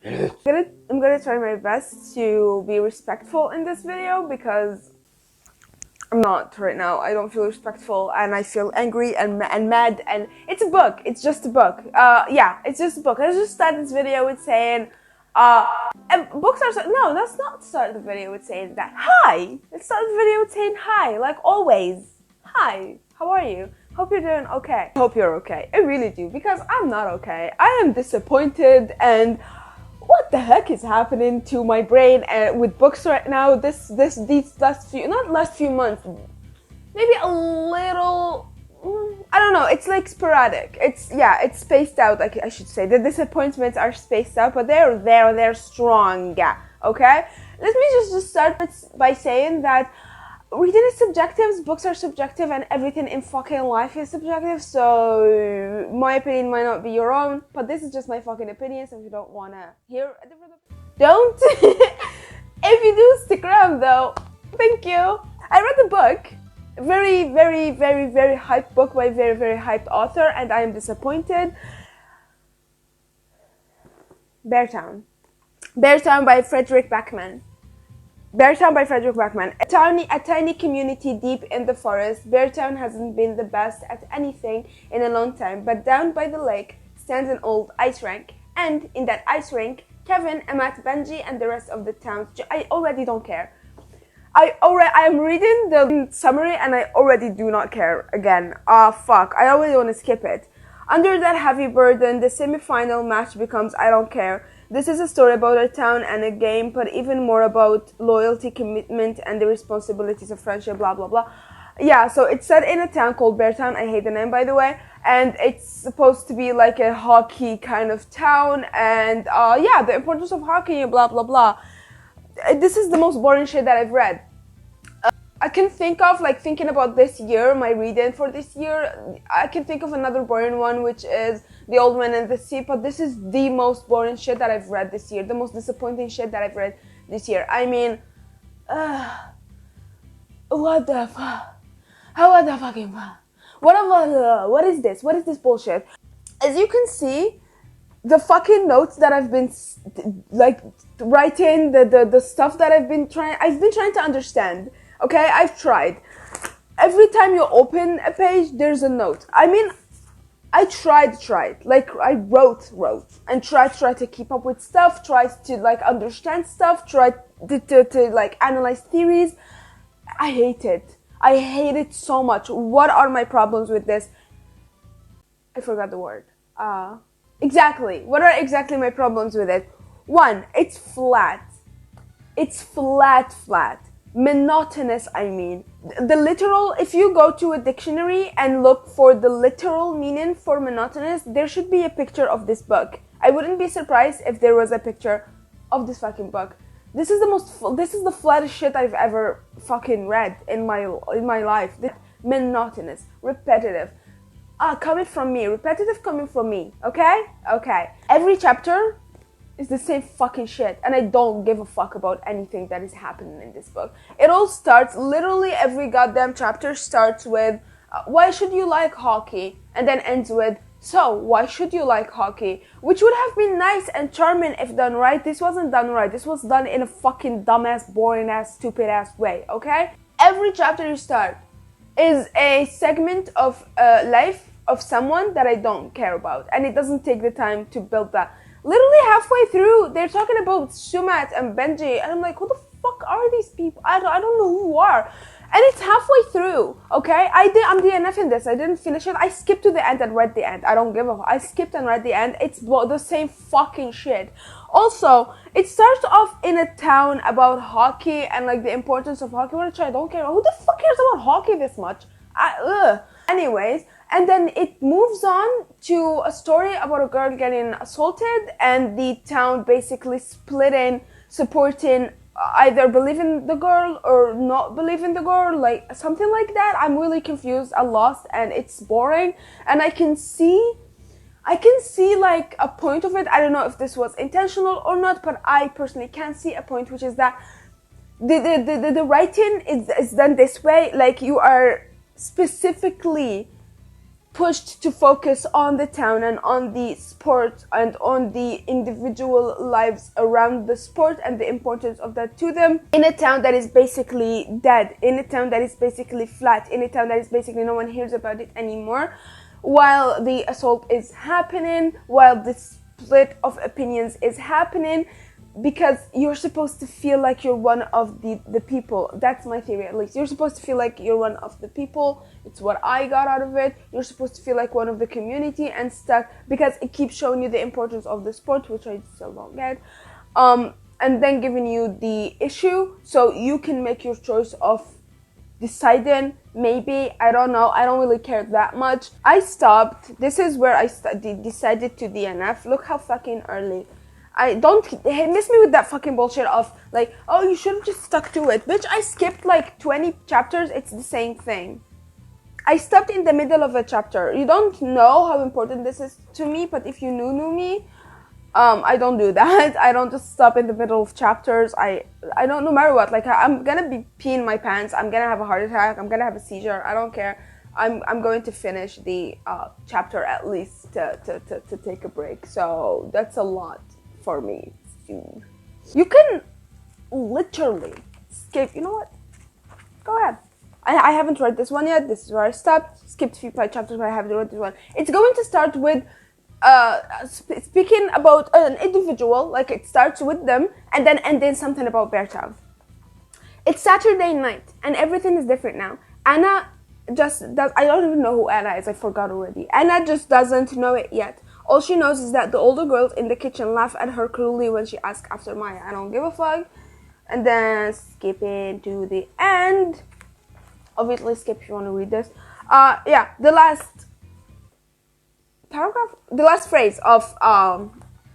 I'm gonna try my best to be respectful in this video because I'm not right now. I don't feel respectful and I feel angry and mad, and it's a book. It's just a book. Yeah, it's just a book. Let's just start this video with saying, and books are, no, let's not start the video with saying that. Hi! Let's start the video with saying hi, like always. Hi, how are you? Hope you're doing okay. Hope you're okay. I really do, because I'm not okay. I am disappointed, and what the heck is happening to my brain with books right now? These last few, not last few months, maybe a little, I don't know, it's like sporadic. It's spaced out, like I should say. The disappointments are spaced out, but they're strong, yeah, okay? Let me just start by saying that reading is subjective, books are subjective, and everything in fucking life is subjective, so my opinion might not be your own, but this is just my fucking opinion, so if you don't wanna hear a different opinion, don't. If you do, stick around though. Thank you. I read the book, very, very, very, very hyped book by a very, very hyped author, and I am disappointed. Beartown by Frederick Backman. Beartown by Frederick Backman. A tiny community deep in the forest, Beartown hasn't been the best at anything in a long time, but down by the lake stands an old ice rink, and in that ice rink, Kevin, Emmet, Benji, and the rest of the town. I already don't care. I am reading the summary and I already do not care again. Fuck, I already want to skip it. Under that heavy burden, the semi-final match becomes I don't care. This is a story about a town and a game, but even more about loyalty, commitment, and the responsibilities of friendship, blah, blah, blah. Yeah, so it's set in a town called Beartown. I hate the name, by the way. And it's supposed to be like a hockey kind of town. And, yeah, the importance of hockey, blah, blah, blah. This is the most boring shit that I've read. I can think of, like, thinking about this year, my reading for this year, I can think of another boring one, which is The Old Man and the Sea, but this is the most boring shit that I've read this year, the most disappointing shit that I've read this year. I mean, what the fuck? What the fucking fuck? What is this? What is this bullshit? As you can see, the fucking notes that I've been, like, writing, the stuff that I've been trying to understand. Okay, I've tried. Every time you open a page, there's a note. I mean, I tried. Like, I wrote, and tried to keep up with stuff, tried to, like, understand stuff, tried to like, analyze theories. I hate it. I hate it so much. What are my problems with this? I forgot the word. Exactly. What are exactly my problems with it? One, it's flat. It's flat. Monotonous, I mean. The literal, if you go to a dictionary and look for the literal meaning for monotonous, there should be a picture of this book. I wouldn't be surprised if there was a picture of this fucking book. This is the flattest shit I've ever fucking read in my life. Monotonous, repetitive. Repetitive coming from me, okay? Okay. Every chapter is the same fucking shit, and I don't give a fuck about anything that is happening in this book. It all starts, literally every goddamn chapter starts with, why should you like hockey? And then ends with, so, why should you like hockey? Which would have been nice and charming if done right. This wasn't done right. This was done in a fucking dumbass, boring-ass, stupid-ass way, okay? Every chapter you start is a segment of life of someone that I don't care about, and it doesn't take the time to build that. Literally halfway through, they're talking about Sumat and Benji, and I'm like, who the fuck are these people? I don't know who are. And it's halfway through, okay? I'm DNF in this. I didn't finish it. I skipped to the end and read the end. I don't give a fuck. I skipped and read the end. It's the same fucking shit. Also, it starts off in a town about hockey and, like, the importance of hockey, which I don't care. Who the fuck cares about hockey this much? Anyways, and then it moves on to a story about a girl getting assaulted and the town basically splitting, supporting either believing the girl or not believing the girl, like something like that. I'm really confused and lost, and it's boring, and I can see like a point of it. I don't know if this was intentional or not, but I personally can see a point, which is that the writing is done this way, like you are specifically pushed to focus on the town and on the sport and on the individual lives around the sport and the importance of that to them, in a town that is basically dead, in a town that is basically flat, in a town that is basically no one hears about it anymore, while the assault is happening, while the split of opinions is happening, because you're supposed to feel like you're one of the people. That's my theory, at least. You're supposed to feel like you're one of the people. It's what I got out of it. You're supposed to feel like one of the community and stuff, because it keeps showing you the importance of the sport, which I still don't get, and then giving you the issue so you can make your choice of deciding. Maybe, I don't know, I don't really care that much. I stopped. This is where I decided to DNF. Look how fucking early. I don't miss me with that fucking bullshit of like, oh, you should have just stuck to it. Bitch, I skipped like 20 chapters. It's the same thing. I stopped in the middle of a chapter. You don't know how important this is to me, but if you knew me, I don't do that. I don't just stop in the middle of chapters. I don't, no matter what, like, I'm gonna be peeing my pants. I'm gonna have a heart attack. I'm gonna have a seizure. I don't care. I'm going to finish the chapter at least to take a break. So that's a lot for me. You can literally skip. You know what? Go ahead. I haven't read this one yet. This is where I stopped. Skipped a few chapters, but I haven't read this one. It's going to start with speaking about an individual. Like, it starts with them and then ending something about Beartown. It's Saturday night and everything is different now. Anna just does. I don't even know who Anna is. I forgot already. Anna just doesn't know it yet. All she knows is that the older girls in the kitchen laugh at her cruelly when she asks after Maya. I don't give a fuck. And then skipping to the end. Obviously skip if you want to read this. Yeah, the last paragraph, the last phrase of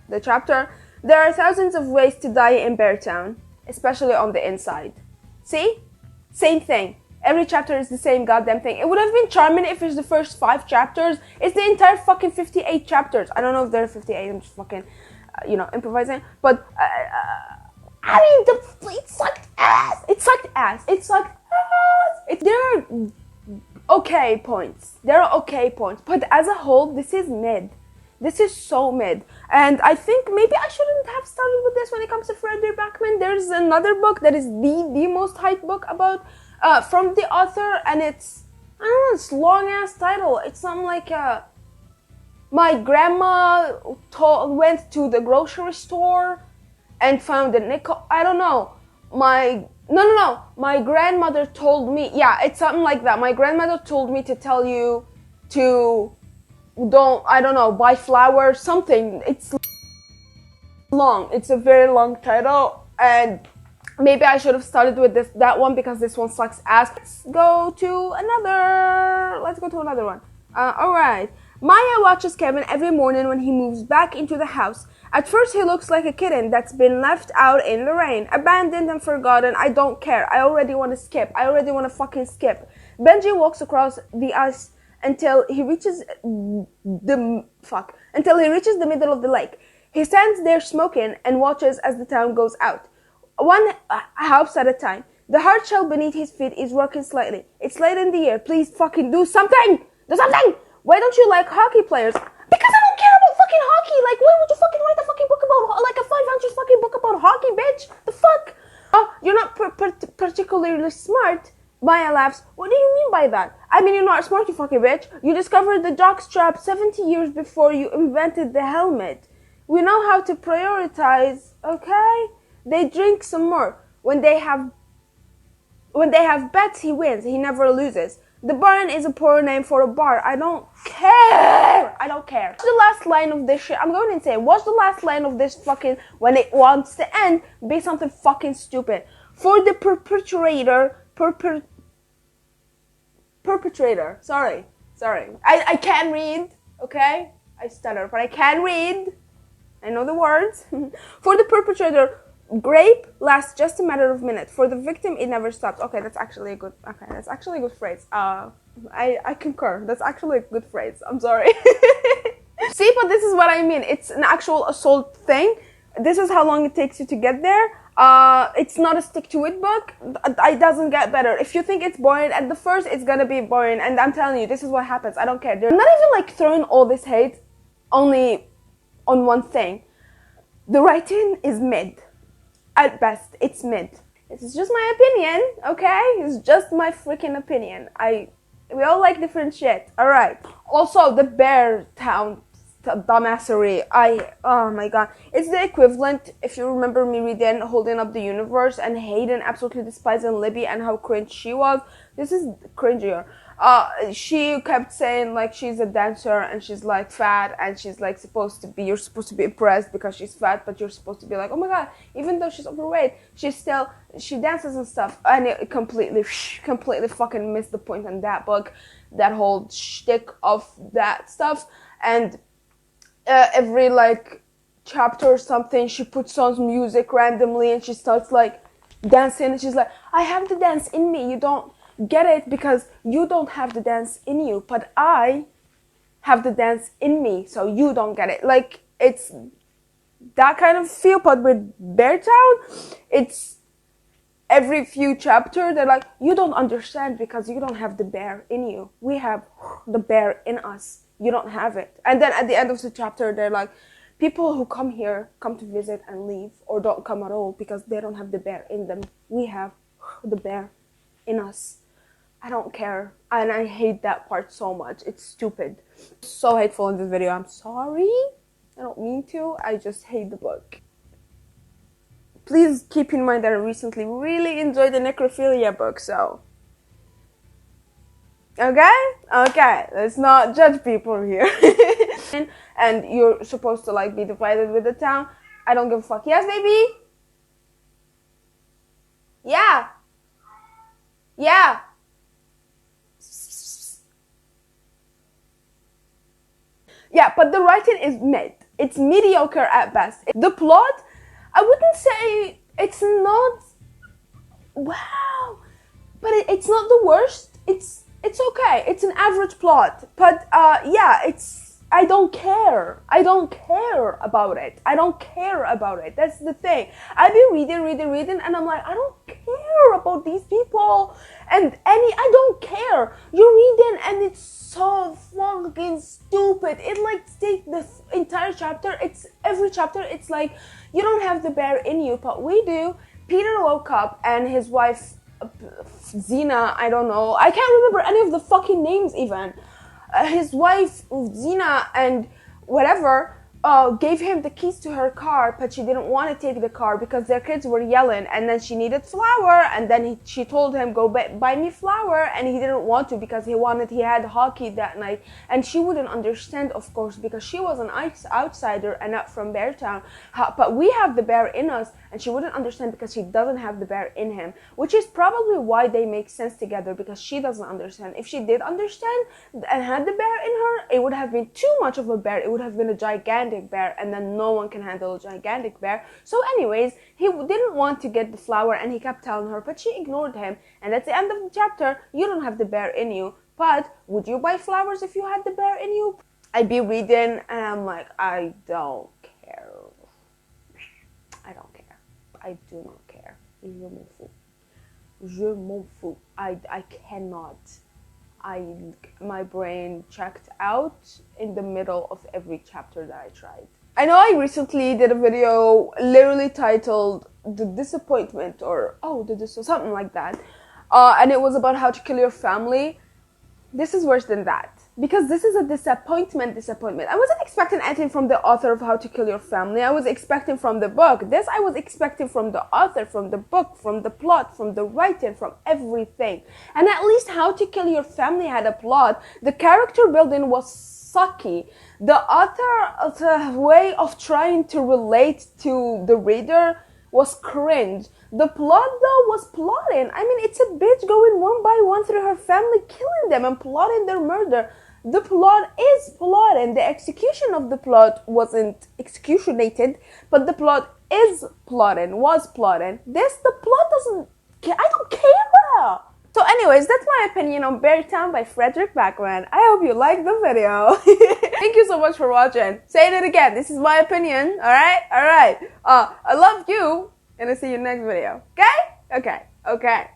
the chapter. There are thousands of ways to die in Beartown, especially on the inside. See? Same thing. Every chapter is the same goddamn thing. It would have been charming if it's the first 5 chapters. It's the entire fucking 58 chapters. I don't know if there are 58. I'm just fucking, improvising. But, I mean, it sucked ass. It sucked ass. It sucked ass. There are okay points. There are okay points. But as a whole, this is mid. This is so mid. And I think maybe I shouldn't have started with this when it comes to Frederick Backman. There's another book that is the most hyped book about from the author, and it's, I don't know, it's long ass title. It's something like my grandma went to the grocery store and found a nickel. I don't know. My grandmother told me. Yeah, it's something like that. My grandmother told me to tell you to buy flowers, something. It's long. It's a very long title, and maybe I should have started with that one because this one sucks ass. Let's go to another one. Alright. Maya watches Kevin every morning when he moves back into the house. At first he looks like a kitten that's been left out in the rain, abandoned and forgotten. I don't care. I already want to skip. I already want to fucking skip. Benji walks across the ice until he reaches the middle of the lake. He stands there smoking and watches as the town goes out. One house at a time. The hard shell beneath his feet is rocking slightly. It's late in the year. Please fucking do something! Do something! Why don't you like hockey players? Because I don't care about fucking hockey! Like, why would you fucking write a fucking book about, like, a 500 fucking book about hockey, bitch? The fuck? Oh, you're not particularly smart. Maya laughs. What do you mean by that? I mean, you're not smart, you fucking bitch. You discovered the jockstrap 70 years before you invented the helmet. We know how to prioritize, okay? They drink some more. When they have bets, he wins. He never loses. The barn is a poor name for a bar. I don't care. I don't care. What's the last line of this shit? I'm going insane. What's the last line of this fucking, when it wants to end, be something fucking stupid. For the perpetrator. Sorry. I can't read, okay? I stutter, but I can read. I know the words. For the perpetrator, grape lasts just a matter of minutes. For the victim, it never stops. Okay, that's actually a good phrase. I concur. That's actually a good phrase. I'm sorry. See, but this is what I mean. It's an actual assault thing. This is how long it takes you to get there. It's not a stick-to-it book. It doesn't get better. If you think it's boring at the first, it's gonna be boring. And I'm telling you, this is what happens. I don't care. I'm not even like throwing all this hate only on one thing. The writing is mid. At best, it's mid. This is just my opinion, okay? It's just my freaking opinion. We all like different shit. Alright. Also, the Bear Town dumbassery. Oh my god. It's the equivalent, if you remember me reading Holding Up the Universe and Hayden absolutely despising Libby and how cringe she was. This is cringier. She kept saying like she's a dancer and she's like fat and she's like you're supposed to be impressed because she's fat, but you're supposed to be like, oh my god, even though she's overweight, she dances and stuff. And it completely fucking missed the point in that book, that whole shtick of that stuff. And every like chapter or something, she puts on music randomly and she starts like dancing and she's like, I have the dance in me, you don't get it because you don't have the dance in you, but I have the dance in me, so you don't get it. Like, it's that kind of feel, but with Bear Town, it's every few chapter they're like, you don't understand because you don't have the bear in you. We have the bear in us. You don't have it. And then at the end of the chapter, they're like, people who come here come to visit and leave or don't come at all because they don't have the bear in them. We have the bear in us. I don't care. And I hate that part so much. It's stupid. So hateful in this video. I'm sorry. I don't mean to. I just hate the book. Please keep in mind that I recently really enjoyed the necrophilia book, so... Okay? Okay. Let's not judge people here. And you're supposed to, like, be divided with the town. I don't give a fuck. Yes, baby? Yeah. Yeah. Yeah, but the writing is mid. It's mediocre at best. The plot, I wouldn't say it's not wow, but it's not the worst. It's okay. It's an average plot, but yeah, I don't care. I don't care about it. I don't care about it. That's the thing. I've been reading, and I'm like, I don't care about these people and I don't care. You're reading, and it's so fucking stupid. It like takes the entire chapter. It's every chapter. It's like, you don't have the bear in you, but we do. Peter woke up, and his wife, Zena, I don't know. I can't remember any of the fucking names even. His wife, Zena, and whatever, gave him the keys to her car, but she didn't want to take the car because their kids were yelling, and then she needed flour, and then she told him, go buy me flour, and he didn't want to because he had hockey that night, and she wouldn't understand, of course, because she was an outsider and not from Beartown, but we have the bear in us, and she wouldn't understand because she doesn't have the bear in him, which is probably why they make sense together, because she doesn't understand. If she did understand and had the bear in her, it would have been too much of a bear. It would have been a gigantic bear, and then no one can handle a gigantic bear. So anyways, he didn't want to get the flour, and he kept telling her, but she ignored him. And at the end of the chapter, you don't have the bear in you, but would you buy flowers if you had the bear in you? I'd be reading, and I'm like, I don't care. I don't care. I do not care. Je m'en fous. Je m'en fous. I cannot. My brain checked out in the middle of every chapter that I tried. I know I recently did a video literally titled The Disappointment or something like that. And it was about how to kill your family. This is worse than that. Because this is a disappointment. I wasn't expecting anything from the author of How to Kill Your Family. I was expecting from the book. This I was expecting from the author, from the book, from the plot, from the writing, from everything. And at least How to Kill Your Family had a plot. The character building was sucky. The author's way of trying to relate to the reader was cringe. The plot, though, was plotting. I mean, it's a bitch going one by one through her family, killing them and plotting their murder. The plot is plotting. The execution of the plot wasn't executionated, but the plot was plotting. The plot doesn't, I don't care. So anyways, that's my opinion on Beartown by Frederick Backman. I hope you liked the video. Thank you so much for watching. Saying it again, this is my opinion, alright? I love you. And I'll see you next video. Okay? Okay. Okay.